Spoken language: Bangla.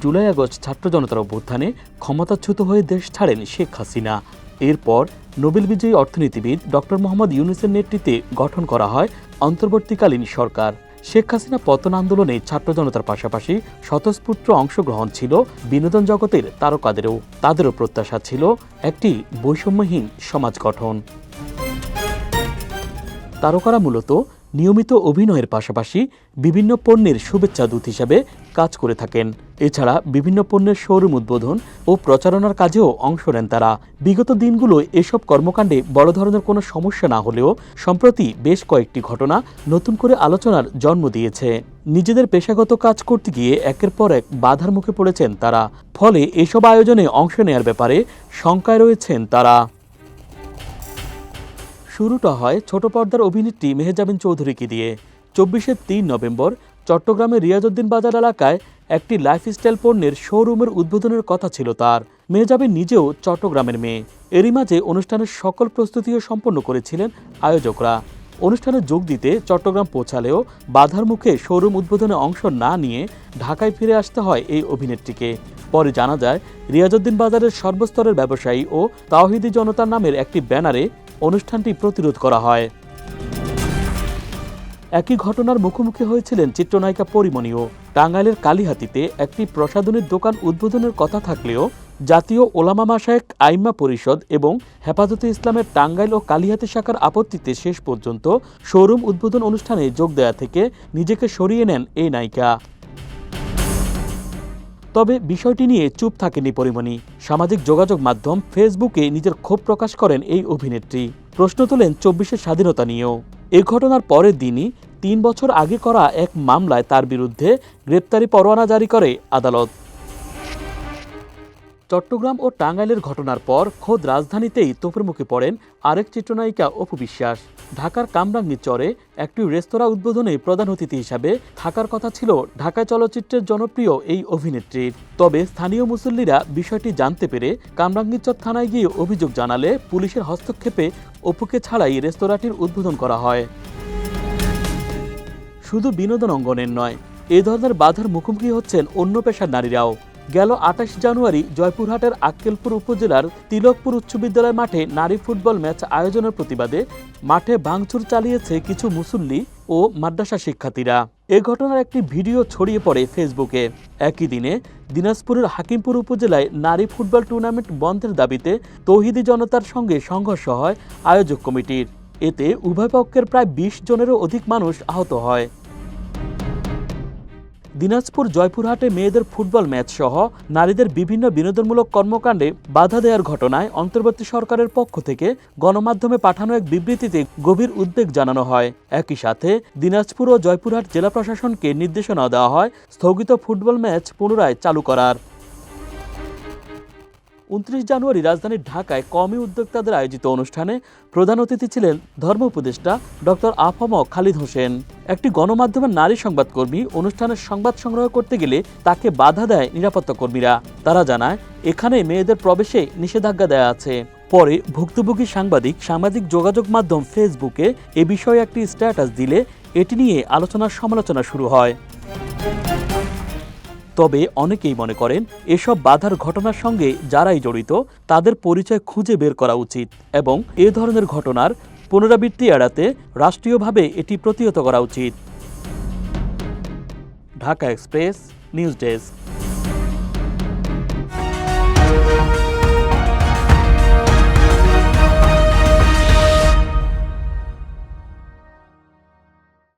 জুলাই আগস্ট ছাত্র জনতার অভ্যুত্থানে ক্ষমতাচ্যুত হয়ে দেশ ছাড়েন শেখ হাসিনা। এরপর নোবেল বিজয়ী অর্থনীতিবিদ ডক্টর মোহাম্মদ ইউনূসের নেতৃত্বে গঠন করা হয় অন্তর্বর্তীকালীন সরকার। শেখ হাসিনা পতন আন্দোলনে ছাত্র জনতার পাশাপাশি স্বতঃস্ফূর্ত অংশগ্রহণ ছিল বিনোদন জগতের তারকাদেরও। তাদেরও প্রত্যাশা ছিল একটি বৈষম্যহীন সমাজ গঠন। তারকারা মূলত নিয়মিত অভিনয়ের পাশাপাশি বিভিন্ন পণ্যের শুভেচ্ছা দূত হিসেবে কাজ করে থাকেন। এছাড়া বিভিন্ন পণ্যের শোরুম উদ্বোধন ও প্রচারণার কাজেও অংশ নেন তারা। বিগত দিনগুলোয় এসব কর্মকাণ্ডে বড় ধরনের কোনো সমস্যা না হলেও সম্প্রতি বেশ কয়েকটি ঘটনা নতুন করে আলোচনার জন্ম দিয়েছে। নিজেদের পেশাগত কাজ করতে গিয়ে একের পর এক বাধার মুখে পড়েছেন তারা। ফলে এসব আয়োজনে অংশ নেয়ার ব্যাপারে শঙ্কায় রয়েছেন তারা। শুরুটা হয় ছোট পর্দার অভিনেত্রী মেহজাবিন চৌধুরীকে দিয়ে। 24 নভেম্বর চট্টগ্রামের রিয়াজউদ্দিন বাজার এলাকায় একটি লাইফস্টাইল পণ্যের শোরুমের উদ্বোধনের কথা ছিল তার। মেহজাবিন নিজেও চট্টগ্রামের মেয়ে। এরই মাঝে অনুষ্ঠানের সকল প্রস্তুতিও সম্পন্ন করেছিলেন আয়োজকরা। অনুষ্ঠানে যোগ দিতে চট্টগ্রাম পৌঁছালেও বাধার মুখে শোরুম উদ্বোধনে অংশ না নিয়ে ঢাকায় ফিরে আসতে হয় এই অভিনেত্রীকে। পরে জানা যায়, রিয়াজউদ্দিন বাজারের সর্বস্তরের ব্যবসায়ী ও তাওহিদি জনতার নামের একটি ব্যানারে অনুষ্ঠানটি প্রতিরোধ করা হয়। একই ঘটনার মুখোমুখি হয়েছিলেন চিত্রনায়িকা পরিমণিও। টাঙ্গাইলের কালিহাতীতে একটি প্রসাধনীর দোকান উদ্বোধনের কথা থাকলেও জাতীয় ওলামা মাশায়েখ আইম্মা পরিষদ এবং হেফাজতে ইসলামের টাঙ্গাইল ও কালিহাতী শাখার আপত্তিতে শেষ পর্যন্ত শোরুম উদ্বোধন অনুষ্ঠানে যোগ দেয়া থেকে নিজেকে সরিয়ে নেন এই নায়িকা। তবে বিষয়টি নিয়ে চুপ থাকেনি পরিমণি। সামাজিক যোগাযোগ মাধ্যম ফেসবুকে নিজের ক্ষোভ প্রকাশ করেন এই অভিনেত্রী। প্রশ্ন তোলেন 24 স্বাধীনতা নিয়েও। এ ঘটনার পরের দিনই 3 বছর আগে করা এক মামলায় তার বিরুদ্ধে গ্রেপ্তারি পরোয়ানা জারি করে আদালত। চট্টগ্রাম ও টাঙ্গাইলের ঘটনার পর খোদ রাজধানীতেই তোপের মুখে পড়েন আরেক চিত্রনায়িকা অপু বিশ্বাস। ঢাকার কামরাঙ্গীর চরে একটি রেস্তোরাঁ উদ্বোধনে প্রধান অতিথি হিসাবে থাকার কথা ছিল ঢাকায় চলচ্চিত্রের জনপ্রিয় এই অভিনেত্রীর। তবে স্থানীয় মুসল্লিরা বিষয়টি জানতে পেরে কামরাঙ্গীরচর থানায় গিয়ে অভিযোগ জানালে পুলিশের হস্তক্ষেপে অপুকে ছাড়াই রেস্তোরাঁটির উদ্বোধন করা হয়। শুধু বিনোদন অঙ্গনের নয়, এ ধরনের বাধার মুখোমুখি হচ্ছেন অন্য পেশার নারীরাও। গেল 28 জানুয়ারি জয়পুরহাটের আক্কেলপুর উপজেলার তিলকপুর উচ্চ বিদ্যালয় মাঠে নারী ফুটবল ম্যাচ আয়োজনের প্রতিবাদে মাঠে ভাঙচুর চালিয়েছে কিছু মুসল্লি ও মাদ্রাসা শিক্ষার্থীরা। এ ঘটনার একটি ভিডিও ছড়িয়ে পড়ে ফেসবুকে। একই দিনে দিনাজপুরের হাকিমপুর উপজেলায় নারী ফুটবল টুর্নামেন্ট বন্ধের দাবিতে তৌহিদি জনতার সঙ্গে সংঘর্ষ হয় আয়োজক কমিটির। এতে উভয় পক্ষের প্রায় 20 জনেরও অধিক মানুষ আহত হয়। দিনাজপুর জয়পুরহাটে মেয়েদের ফুটবল ম্যাচ সহ নারীদের বিভিন্ন বিনোদনমূলক কর্মকাণ্ডে বাধা দেওয়ার ঘটনায় অন্তর্বর্তী সরকারের পক্ষ থেকে গণমাধ্যমে পাঠানো এক বিবৃতিতে গভীর উদ্বেগ জানানো হয়। একই সাথে দিনাজপুর ও জয়পুরহাট জেলা প্রশাসনকে নির্দেশনা দেওয়া হয় স্থগিত ফুটবল ম্যাচ পুনরায় চালু করার। 29 জানুয়ারি রাজধানীর ঢাকায় কওমি উদ্যোক্তাদের আয়োজিত অনুষ্ঠানে প্রধান অতিথি ছিলেন ধর্ম উপদেষ্টা ডক্টর আফম খালিদ হোসেন। একটি গণমাধ্যমের নারী সংবাদকর্মী অনুষ্ঠানের সংবাদ সংগ্রহ করতে গেলে তাকে বাধা দেয় নিরাপত্তা কর্মীরা। তারা জানায়, এখানে মেয়েদের প্রবেশে নিষেধাজ্ঞা দেওয়া আছে। পরে ভুক্তভোগী সাংবাদিক সামাজিক যোগাযোগ মাধ্যম ফেসবুকে এ বিষয়ে একটি স্ট্যাটাস দিলে এটি নিয়ে আলোচনার সমালোচনা শুরু হয়। তবে অনেকেই মনে করেন, এসব বাধার ঘটনার সঙ্গে যারাই জড়িত তাদের পরিচয় খুঁজে বের করা উচিত এবং এ ধরনের ঘটনার পুনরাবৃত্তি এড়াতে রাষ্ট্রীয়ভাবে এটি প্রতিহত করা উচিত। Dhaka express, news desk.